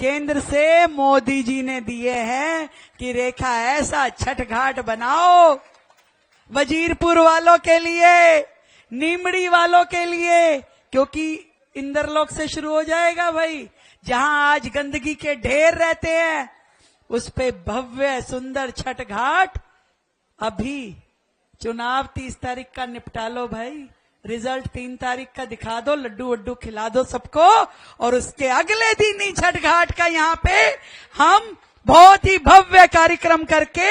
केंद्र से मोदी जी ने दिए हैं कि रेखा ऐसा छठ घाट बनाओ वजीरपुर वालों के लिए, नीमड़ी वालों के लिए, क्योंकि इंद्रलोक से शुरू हो जाएगा भाई। जहां आज गंदगी के ढेर रहते हैं उस पे भव्य सुंदर छठ घाट। अभी चुनाव 30 तारीख का निपटा लो भाई, रिजल्ट 3 तारीख का दिखा दो, लड्डू वड्डू खिला दो सबको, और उसके अगले दिन ही छठ घाट का यहाँ पे हम बहुत ही भव्य कार्यक्रम करके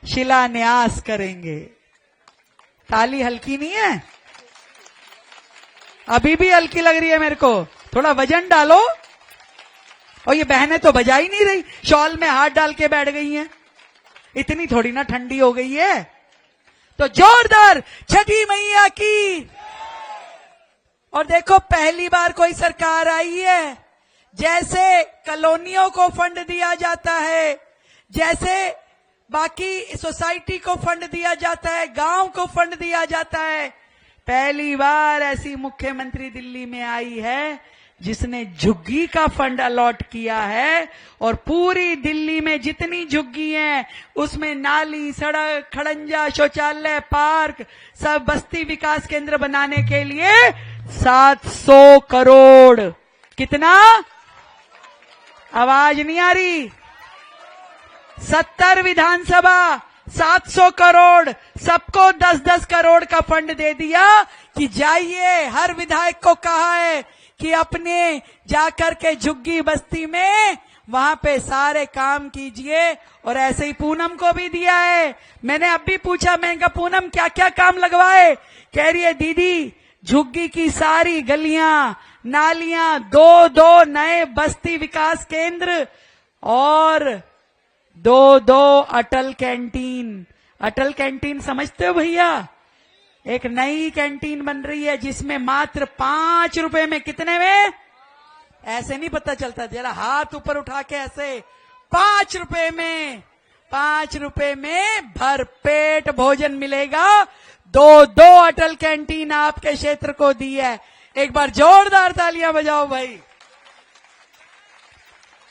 शिलान्यास करेंगे। ताली हल्की नहीं है, अभी भी हल्की लग रही है मेरे को, थोड़ा वजन डालो। और ये बहनें तो बजा ही नहीं रही, शॉल में हाथ डाल के बैठ गई हैं, इतनी थोड़ी ना ठंडी हो गई है। तो जोरदार छठी मैया की। और देखो पहली बार कोई सरकार आई है, जैसे कॉलोनियों को फंड दिया जाता है, जैसे बाकी सोसाइटी को फंड दिया जाता है, गांव को फंड दिया जाता है, पहली बार ऐसी मुख्यमंत्री दिल्ली में आई है जिसने झुग्गी का फंड अलॉट किया है। और पूरी दिल्ली में जितनी झुग्गी हैं उसमें नाली, सड़क, खड़ंजा, शौचालय, पार्क, सब बस्ती विकास केंद्र बनाने के लिए 700 करोड़। कितना? आवाज नहीं आ रही। 70 विधानसभा, 700 करोड़, सबको 10-10 करोड़ का फंड दे दिया कि जाइए। हर विधायक को कहा है कि अपने जाकर के झुग्गी बस्ती में वहां पे सारे काम कीजिए। और ऐसे ही पूनम को भी दिया है। मैंने अब भी पूछा, मैंने कहा पूनम क्या क्या काम लगवाए? कह रही है दीदी झुग्गी की सारी गलियां, नालियां, 2 नए बस्ती विकास केंद्र और 2 अटल कैंटीन। अटल कैंटीन समझते हो भैया? एक नई कैंटीन बन रही है जिसमें मात्र 5 रुपए में, कितने में? ऐसे नहीं पता चलता, जरा हाथ ऊपर उठा के ऐसे, 5 रुपए में, 5 रुपए में भरपेट भोजन मिलेगा। 2 अटल कैंटीन आपके क्षेत्र को दी है। एक बार जोरदार तालियां बजाओ भाई।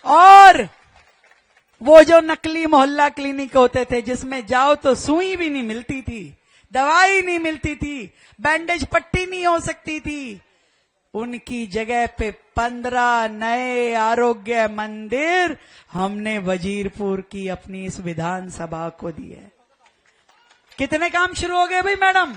और वो जो नकली मोहल्ला क्लिनिक होते थे जिसमें जाओ तो सुई भी नहीं मिलती थी, दवाई नहीं मिलती थी, बैंडेज पट्टी नहीं हो सकती थी, उनकी जगह पे 15 नए आरोग्य मंदिर हमने वजीरपुर की अपनी इस विधानसभा को दिए। कितने काम शुरू हो गए भाई मैडम?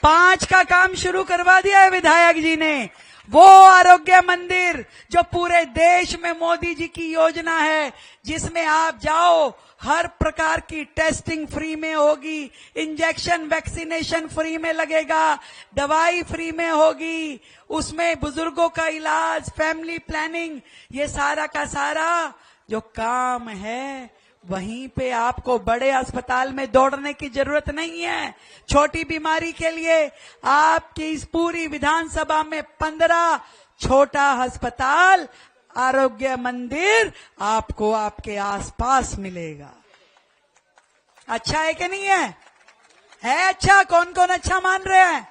5 का काम शुरू करवा दिया है विधायक जी ने। वो आरोग्य मंदिर जो पूरे देश में मोदी जी की योजना है, जिसमें आप जाओ हर प्रकार की टेस्टिंग फ्री में होगी, इंजेक्शन वैक्सीनेशन फ्री में लगेगा, दवाई फ्री में होगी, उसमें बुजुर्गों का इलाज, फैमिली प्लानिंग, ये सारा का सारा जो काम है वहीं पे आपको बड़े अस्पताल में दौड़ने की जरूरत नहीं है। छोटी बीमारी के लिए आपकी इस पूरी विधानसभा में 15 छोटा अस्पताल, आरोग्य मंदिर आपको आपके आसपास मिलेगा। अच्छा है कि नहीं है? है अच्छा? कौन कौन अच्छा मान रहे हैं?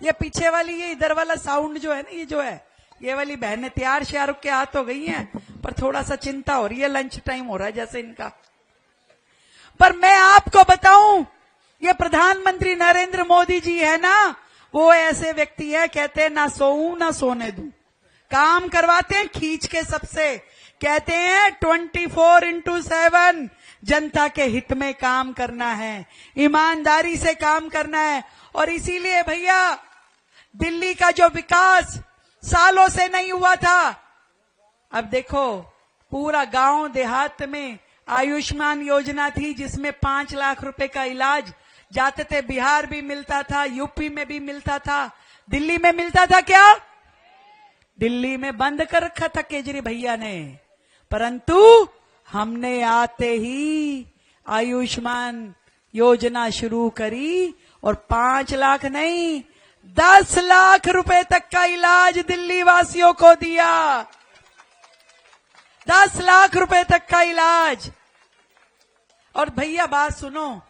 ये पीछे वाली, ये इधर वाला साउंड जो है ना, ये जो है, ये वाली बहनें तैयार श्यार के हाथ हो गई हैं, पर थोड़ा सा चिंता हो रही है, लंच टाइम हो रहा है जैसे इनका। पर मैं आपको बताऊं, ये प्रधानमंत्री नरेंद्र मोदी जी है ना, वो ऐसे व्यक्ति है, कहते हैं ना सोऊं ना सोने दूं, काम करवाते हैं खींच के सबसे, कहते हैं 24x7 जनता के हित में काम करना है, ईमानदारी से काम करना है। और इसीलिए भैया दिल्ली का जो विकास सालों से नहीं हुआ था, अब देखो पूरा गांव देहात में आयुष्मान योजना थी जिसमें 5 लाख रुपए का इलाज जाते थे, बिहार भी मिलता था, यूपी में भी मिलता था, दिल्ली में मिलता था क्या? दिल्ली में बंद कर रखा था केजरी भैया ने। परंतु हमने आते ही आयुष्मान योजना शुरू करी और 5 लाख नहीं 10 लाख रुपए तक का इलाज दिल्ली वासियों को दिया। 10 लाख रुपए तक का इलाज। और भैया बात सुनो,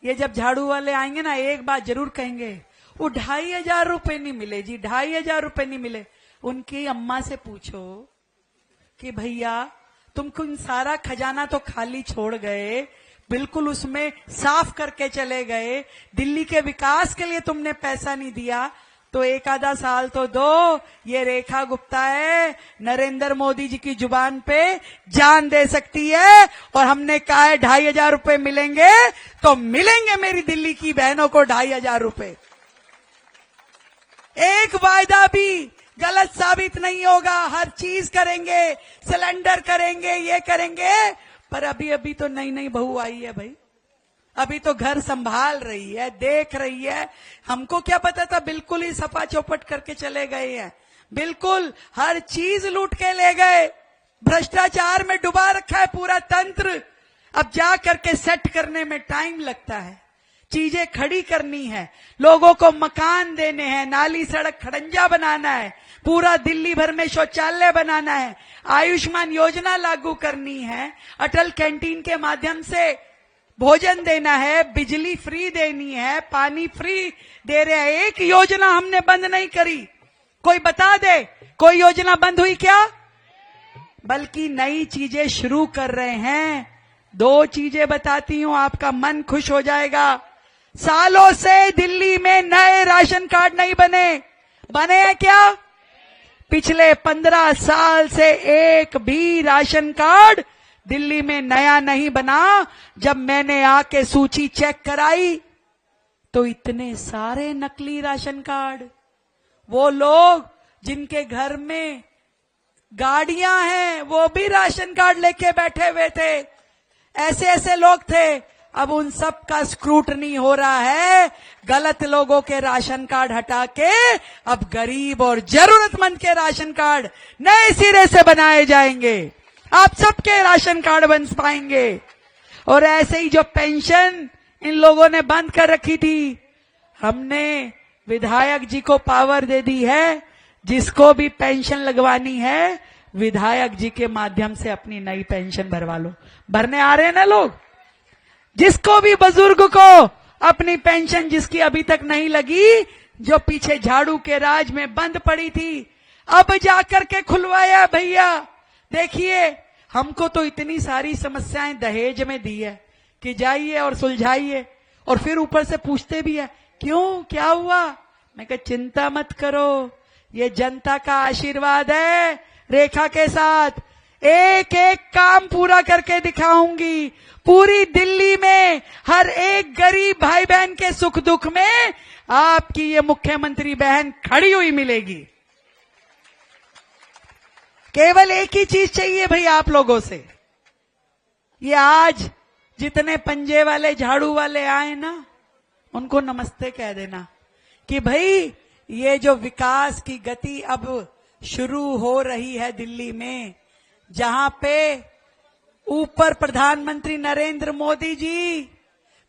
ये जब झाड़ू वाले आएंगे ना, एक बात जरूर कहेंगे, वो 2500 रुपए नहीं मिले जी, 2500 रुपए नहीं मिले। उनकी अम्मा से पूछो कि भैया तुमको सारा खजाना तो खाली छोड़ गए, बिल्कुल उसमें साफ करके चले गए, दिल्ली के विकास के लिए तुमने पैसा नहीं दिया, तो एक आधा साल तो दो। ये रेखा गुप्ता है, नरेंद्र मोदी जी की जुबान पे जान दे सकती है, और हमने कहा है 2,500 रुपए मिलेंगे तो मिलेंगे मेरी दिल्ली की बहनों को 2,500 रुपए। एक वायदा भी गलत साबित नहीं होगा, हर चीज करेंगे, सिलेंडर करेंगे, ये करेंगे। पर अभी अभी तो नई नई बहू आई है भाई, अभी तो घर संभाल रही है, देख रही है। हमको क्या पता था, बिल्कुल ही सपा चौपट करके चले गए हैं, बिल्कुल हर चीज लूट के ले गए, भ्रष्टाचार में डुबा रखा है पूरा तंत्र। अब जा करके सेट करने में टाइम लगता है, चीजें खड़ी करनी है, लोगों को मकान देने हैं, नाली सड़क खड़ंजा बनाना है, पूरा दिल्ली भर में शौचालय बनाना है, आयुष्मान योजना लागू करनी है, अटल कैंटीन के माध्यम से भोजन देना है, बिजली फ्री देनी है, पानी फ्री दे रहे हैं। एक योजना हमने बंद नहीं करी, कोई बता दे कोई योजना बंद हुई क्या? बल्कि नई चीजें शुरू कर रहे हैं। 2 चीजें बताती हूं, आपका मन खुश हो जाएगा। सालों से दिल्ली में नए राशन कार्ड नहीं बने हैं क्या? पिछले 15 साल से एक भी राशन कार्ड दिल्ली में नया नहीं बना। जब मैंने आके सूची चेक कराई तो इतने सारे नकली राशन कार्ड, वो लोग जिनके घर में गाड़ियां हैं वो भी राशन कार्ड लेके बैठे हुए थे, ऐसे ऐसे लोग थे। अब उन सब का स्क्रूटनी हो रहा है, गलत लोगों के राशन कार्ड हटा के अब गरीब और जरूरतमंद के राशन कार्ड नए सिरे से बनाए जाएंगे, आप सबके राशन कार्ड बन पाएंगे। और ऐसे ही जो पेंशन इन लोगों ने बंद कर रखी थी, हमने विधायक जी को पावर दे दी है, जिसको भी पेंशन लगवानी है विधायक जी के माध्यम से अपनी नई पेंशन भरवा लो। भरने आ रहे हैं ना लोग? जिसको भी बुजुर्ग को अपनी पेंशन जिसकी अभी तक नहीं लगी, जो पीछे झाड़ू के राज में बंद पड़ी थी, अब जाकर के खुलवाया भैया। देखिए, हमको तो इतनी सारी समस्याएं दहेज में दी है कि जाइए और सुलझाइए, और फिर ऊपर से पूछते भी है क्यों, क्या हुआ? मैं कहा चिंता मत करो, ये जनता का आशीर्वाद है। रेखा के साथ एक एक काम पूरा करके दिखाऊंगी। पूरी दिल्ली में हर एक गरीब भाई बहन के सुख दुख में आपकी ये मुख्यमंत्री बहन खड़ी हुई मिलेगी। केवल एक ही चीज चाहिए भाई आप लोगों से। ये आज जितने पंजे वाले झाड़ू वाले आए ना, उनको नमस्ते कह देना कि भाई ये जो विकास की गति अब शुरू हो रही है दिल्ली में, जहां पे ऊपर प्रधानमंत्री नरेंद्र मोदी जी,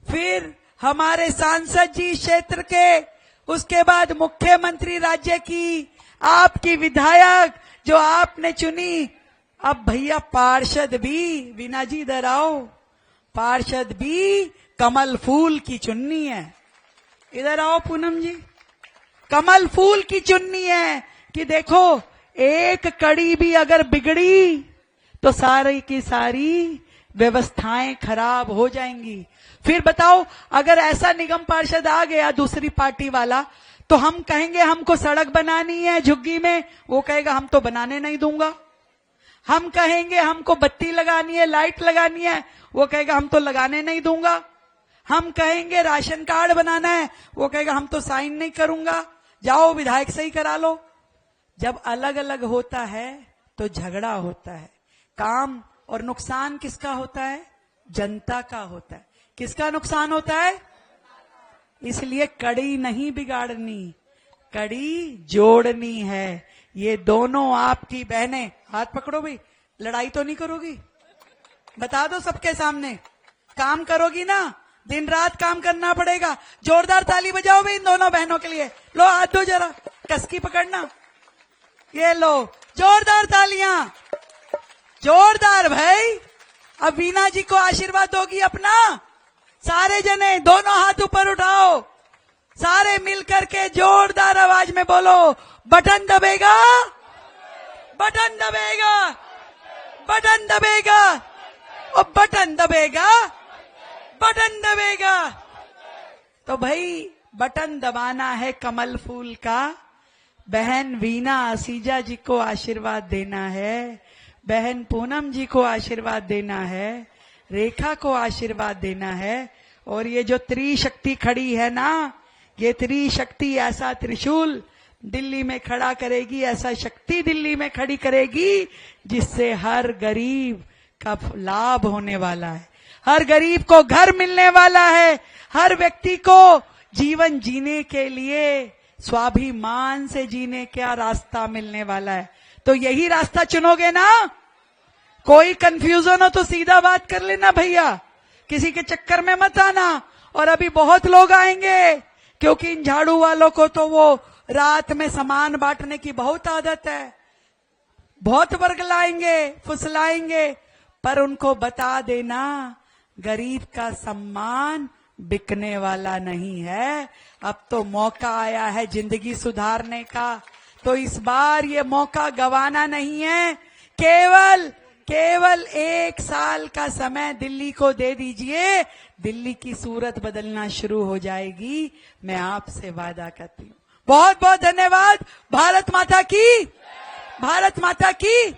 फिर हमारे सांसद जी क्षेत्र के, उसके बाद मुख्यमंत्री राज्य की, आपकी विधायक जो आपने चुनी, अब भैया पार्षद भी, वीना जी इधर आओ, पार्षद भी कमल फूल की चुन्नी है। इधर आओ पूनम जी, कमल फूल की चुन्नी है कि देखो एक कड़ी भी अगर बिगड़ी तो सारी की सारी व्यवस्थाएं खराब हो जाएंगी। फिर बताओ, अगर ऐसा निगम पार्षद आ गया दूसरी पार्टी वाला, तो हम कहेंगे हमको सड़क बनानी है झुग्गी में, वो कहेगा हम तो बनाने नहीं दूंगा। हम कहेंगे हमको बत्ती लगानी है, लाइट लगानी है, वो कहेगा हम तो लगाने नहीं दूंगा। हम कहेंगे राशन कार्ड बनाना है, वो कहेगा हम तो साइन नहीं करूंगा, जाओ विधायक से ही करा लो। जब अलग अलग होता है तो झगड़ा होता है। काम और नुकसान किसका होता है? जनता का होता है। किसका नुकसान होता है? इसलिए कड़ी नहीं बिगाड़नी, कड़ी जोड़नी है। ये दोनों आपकी बहनें, हाथ पकड़ो भाई, लड़ाई तो नहीं करोगी? बता दो सबके सामने, काम करोगी ना? दिन रात काम करना पड़ेगा। जोरदार ताली बजाओ भाई इन दोनों बहनों के लिए। लो हाथ दो जरा, कसकी पकड़ना। ये लो जोरदार तालियां, जोरदार भाई। अब वीना जी को आशीर्वाद दोगी अपना? सारे जने दोनों हाथ ऊपर उठाओ, सारे मिलकर के जोरदार आवाज में बोलो, बटन दबेगा, बटन दबेगा, बटन दबेगा, और बटन दबेगा, बटन दबेगा। तो भाई बटन दबाना है कमल फूल का, बहन वीना आसीजा जी को आशीर्वाद देना है, बहन पूनम जी को आशीर्वाद देना है, रेखा को आशीर्वाद देना है। और ये जो त्रिशक्ति खड़ी है ना, ये त्रिशक्ति ऐसा त्रिशूल दिल्ली में खड़ा करेगी, ऐसा शक्ति दिल्ली में खड़ी करेगी जिससे हर गरीब का लाभ होने वाला है, हर गरीब को घर मिलने वाला है, हर व्यक्ति को जीवन जीने के लिए स्वाभिमान से जीने का रास्ता मिलने वाला है। तो यही रास्ता चुनोगे ना? कोई कंफ्यूजन हो तो सीधा बात कर लेना भैया, किसी के चक्कर में मत आना। और अभी बहुत लोग आएंगे, क्योंकि इन झाड़ू वालों को तो वो रात में सामान बांटने की बहुत आदत है, बहुत वर्ग लाएंगे, फुसलाएंगे, पर उनको बता देना गरीब का सम्मान बिकने वाला नहीं है। अब तो मौका आया है जिंदगी सुधारने का, तो इस बार ये मौका गंवाना नहीं है। केवल 1 साल का समय दिल्ली को दे दीजिए, दिल्ली की सूरत बदलना शुरू हो जाएगी, मैं आपसे वादा करती हूँ। बहुत बहुत धन्यवाद। भारत माता की, भारत माता की।